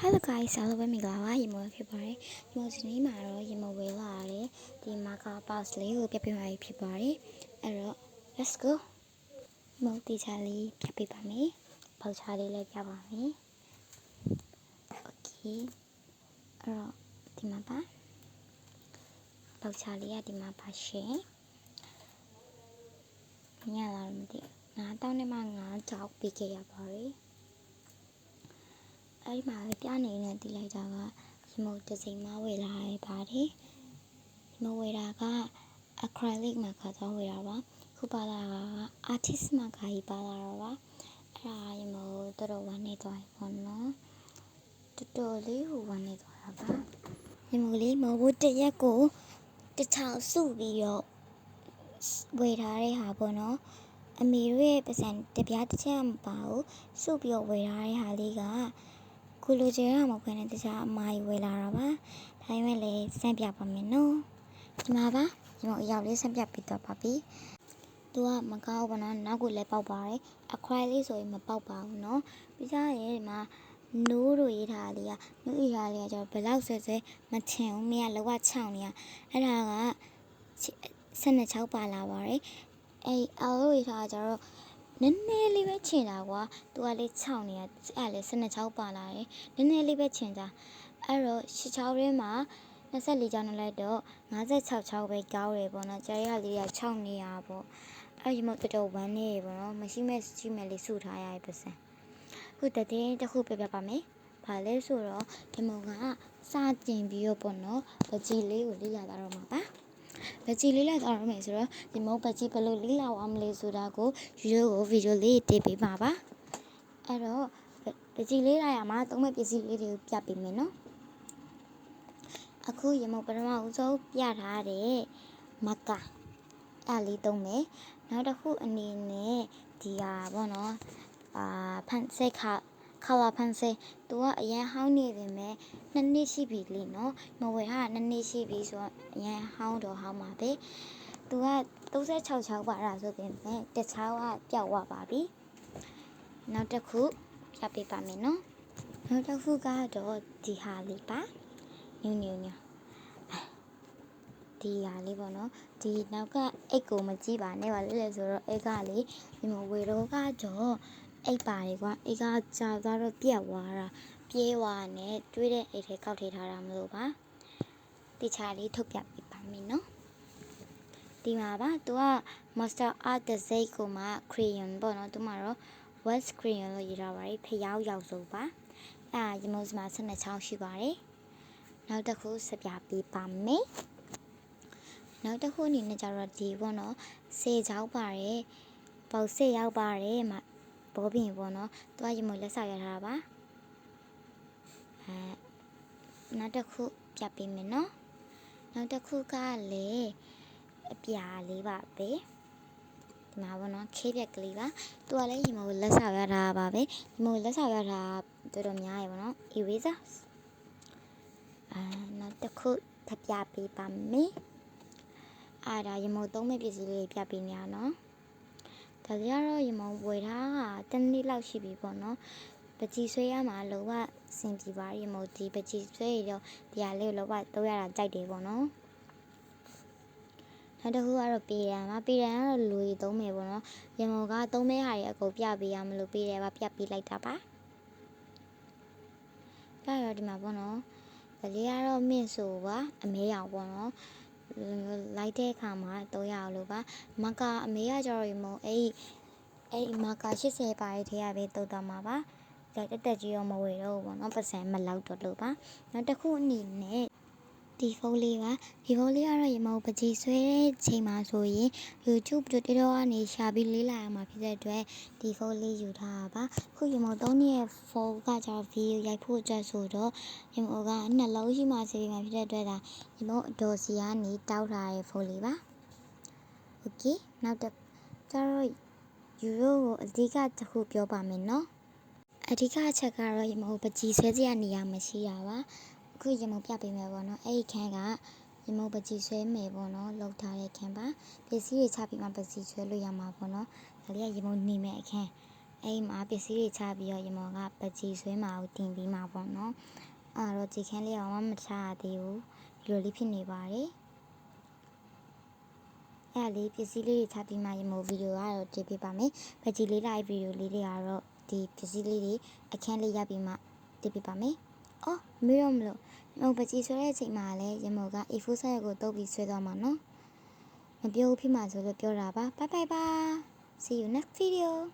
Hello guys, အားလုံးပဲမင်္ဂလာပါရေမောဖြစ်ပါတယ်။ဒီမောစီနေ့မှာတော့ရေမောဝေးလာရတယ်။ဒီမာကာပေါစ်လေးကိုပြပြမှာဖြစ်ပါတယ်။အဲ့တော့ let's go ။မောတီချာလေးပြပြပါမယ်။ပေါချာလေးလည်းပြပါမယ်။ Okay ။အဲ့တော့ဒီမှာပါ။ပေါချာလေးကဒီမှာပါရှင်။ညလာတော့မသိ။9တောင်းနဲ့မှ9တောက်ပြီးခဲ့ရပါတယ်။အဲ့ဒီမှာပြနေနေတည်လိုက်တာကရေမုတ်တစ်စိမ်မဝေလာရပါတယ်။ရေမုတ်ဝေတာက acrylic မှာခါသွားဝေတာပါ။ခုပါလာက artist မှာခါကြီးပါလာတော့ပါ။အဲ့ဒါရေမုတ်တော်ဝမ်းနေသွားပြီပေါ့နော်။တော်တော်လေးဟိုဝမ်းနေသွားတာပါ။ရေမုတ်လေးမဟုတ်တရက်ကိုတစ်ထောင်စုပြီးတော့ဝေထားတဲ့ဟာပေါ့နော်။အမေတို့ရဲ့ပစံတပြားတစ်ချက်မပါဘူး။စုပြီးတော့ဝေထားတဲ့ဟာလေးကခုလိုချင်ရမှာခွင့်နဲ့တခြားအမားကြီးဝေလာတာပါ။ဒါပေမဲ့လည်းစမ်းပြပါမယ်နော်။ဒီမှာပါဒီမှာအရောက်လေးစမ်းပြပြီးတော့ပါပြီ။သူကမကောက်ဘူးနော်။နောက်ကိုလည်းပေါက်ပါတယ်။အခွိုင်လေးဆိုရင်မပေါက်ပါဘူးနော်။ပြီးကြရင်ဒီမှာနိုးတို့ရေးထားလေးကနိုးရေးထားလေးကကျတော့ဘယ်လောက်ဆွဲဆွဲမချင်ဘူး။မင်းကလောကချောင်းနေရ။အဲ့ဒါက12ပါလာပါတယ်။အဲ့အော်လို့ရေးထားကြတော့နည်းနည်းလေးပဲချင်တာကွာသူကလေး6နေရအဲ့လေ12ပါလာတယ်နည်းနည်းလေးပဲချင်တာအဲ့တော့16ရင်းမှာ24ချောင်းနဲ့လိုက်တော့56ချောင်းပဲကောင်းတယ်ပေါ့နော်ကျရရလေးက6နေရပေါ့အဲ့ဒီမှာတော်ဝမ်းနေပေါ့နော်မရှိမဲ့ရှိမဲ့လေးစုထားရရဲ့ပတ်စံခုတတဲ့တခုပြပြပါမယ်ဘာလဲဆိုတော့ဒီမောင်ကစကျင်ပြီးတော့ပေါ့နော်ပကြီးလေးကိုလေးရတာတော့မှာပါပကြီးလေးလိုက်အောင်မယ်ဆိုတော့ဒီမုတ်ပကြီးဘယ်လိုလေးလောက်အောင်မလဲဆိုတာကိုဗီဒီယိုလေးတင်ပေးပါပါအဲ့တော့ပကြီးလေးလိုက်ရမှာသုံးမဲ့ပစ္စည်းလေးတွေကိုပြပေးမယ်နော်အခုရေမုတ်ပထမဦးဆုံးပြထားတဲ့မကာအဲ့လေးသုံးမယ်နောက်တစ်ခုအနေနဲ့ဒီဟာပေါ့နော်ဖန်ဆက်ခါလာဖန်ဆက်သူကအရန်ဟောင်းနေပြီမဲ့2နှစ်ရှိပြီလေနော်မဝယ်ဟာ2နှစ်ရှိပြီဆိုတော့အရန်ဟောင်းတော့ဟောင်းပါပဲသူက36ချောင်းပါတာဆိုပြင်မဲ့တစ်ချောင်းကပျောက်သွားပါပြီနောက်တစ်ခုပြပေးပါမယ်နော်နောက်တစ်ခုကတော့ဒီဟာလေးပါညညဒီဟာလေးပေါ့နော်ဒီနောက်ကအိတ်ကိုမကြည့်ပါနဲ့ပါလေဆိုတော့အိတ်ကလေဒီမဝေတော့ကတော့အိတ်ပါတယ်ကွာအိတ်ကကြာသွားတော့ပြက်သွားတာပြေးသွားနဲ့တွေးတဲ့အိတ်ထဲကောက်ထည့်ထားတာမလို့ပါတခြားလေးထုတ်ပြပေးပါမယ်နော်ဒီမှာပါသူက Master Art Design ကိုမှ crayon ပေါ့နော်သူမှာတော့ West crayon လို့ရေးထားပါတယ်ဖျောက်ရောက်ဆိုပါဒီမိုစမှာ12ချောင်းရှိပါတယ်နောက်တစ်ခုစပြပေးပါမယ်နောက်တစ်ခုအနေနဲ့ကျတော့ဒီပေါ့နော်10ချောင်းပါတယ်ပေါက်10ရောက်ပါတယ်မှာဘောပင်ပေါ့နော်သူကရေမလက်ဆောက်ရထားတာပါနောက်တစ်ခုပြပေးမယ်နော်နောက်တစ်ခုကလည်းအပြာလေးပါပဲဒီမှာပေါ့နော်ခေးပြက်ကလေးပါသူကလည်းရေမလက်ဆောက်ရထားပါပဲရေမလက်ဆောက်ရထားတော်တော်များရေပေါ့နော် eraser နောက်တစ်ခုထပ်ပြပေးပါမယ်ဒါရေမုံသုံးမဲ့ပစ္စည်းလေးပြပေးနေရနော်ဒါကြတော့ရေမုံဝယ်ထားကတနေ့လောက်ရှိပြီပေါ့နော်ပကြီးဆွဲရမှာလောကစင်ပြပါရေမုံဒီပကြီးဆွဲရတော့ဒီဟာလေးကိုလောကတော့ရတာကြိုက်တယ်ပေါ့နော်နောက်တစ်ခုကတော့ပေရန်ပါပေရန်ကတော့လူကြီးသုံးမယ်ပေါ့နော်ရေမုံကသုံးမဲ့ဟာတွေအကုန်ပြပေးရမလို့ပေးတယ်ပါပြပေးလိုက်တာပါဒါတော့ဒီမှာပေါ့နော်ဒါလေးကတော့မင့်ဆိုပါအမဲရောင်ပေါ့နော်လိုက်တဲ့အခါမှာ300အောင်လို့ပါမကာအမေကကြတော့ရေမုံအဲ့မကာ80ပါးရဲ့ထဲရပဲတုတ်တော့မှာပါဒါတက်ကြီးရောမဝေတော့ဘူးပေါ့နော်ပတ်စံမလောက်တော့လို့ပါနောက်တစ်ခုအနေနဲ့ဒီဖုန်းလေးပါဒီဖုန်းလေးကတော့ရေမုံပကြီးဆွဲတဲ့ချိန်မှာဆိုရင် YouTube တို့တိတော့ကနေရှာပြီးလေးလာရမှာဖြစ်တဲ့အတွက်ဒီဖုန်းလေးယူထားတာပါခုရေမုံ3နှစ်ရဲ့ဖုန်းကကျတော့ဗီဒီယိုရိုက်ဖို့အတွက်ဆိုတော့ရေမုံကနှလုံးရှိမှစေပြီးမှဖြစ်တဲ့အတွက်ဒါရေမုံအတော်စီကနေတောက်ထားတဲ့ဖုန်းလေးပါโอเคနောက်တော့ကျတော့ယူရိုကိုအဓိကတစ်ခုပြောပါမယ်နော်အဓိကအချက်ကတော့ရေမုံပကြီးဆွဲစရာနေရာမရှိတာပါအခုရေမုံပြပေးမယ်ပေါ့နော်အဲ့ဒီခန်းကရေမုံပကြီးဆွဲမယ်ပေါ့နော်လောက်ထားတဲ့ခန်းပါပစ္စည်းတွေချပြီးမှပကြီးဆွဲလို့ရမှာပေါ့နော်ဒါလေးကရေမုံနေမဲ့အခန်း အဲ့ဒီမှာပစ္စည်းတွေချပြီးတော့ရမော်ကပကြီးဆွဲမှာကိုတင်ပြီးမှာပေါ့နော်အဲ့တော့ဒီခန်းလေးအောင်မချရသေးဘူးဒီလိုလေးဖြစ်နေပါတယ်အဲ့လေးပစ္စည်းလေးတွေချပြီးမှရမော်ဗီဒီယိုကတော့တင်ပြပါမယ်ပကြီးလေးလိုက်ဗီဒီယိုလေးတွေကတော့ဒီပစ္စည်းလေးတွေအခန်းလေးရပ်ပြီးမှတင်ပြပါမယ်အော်မေရောမလို့ရမော်ပကြီးဆွဲတဲ့အချိန်မှာလည်းရမော်က A4 ဆက်ရက်ကိုတုပ်ပြီးဆွဲသွားမှာနော်မပြောဘူးဖြစ်မှာဆိုလို့ပြောတာပါ bye bye ပါ see you next video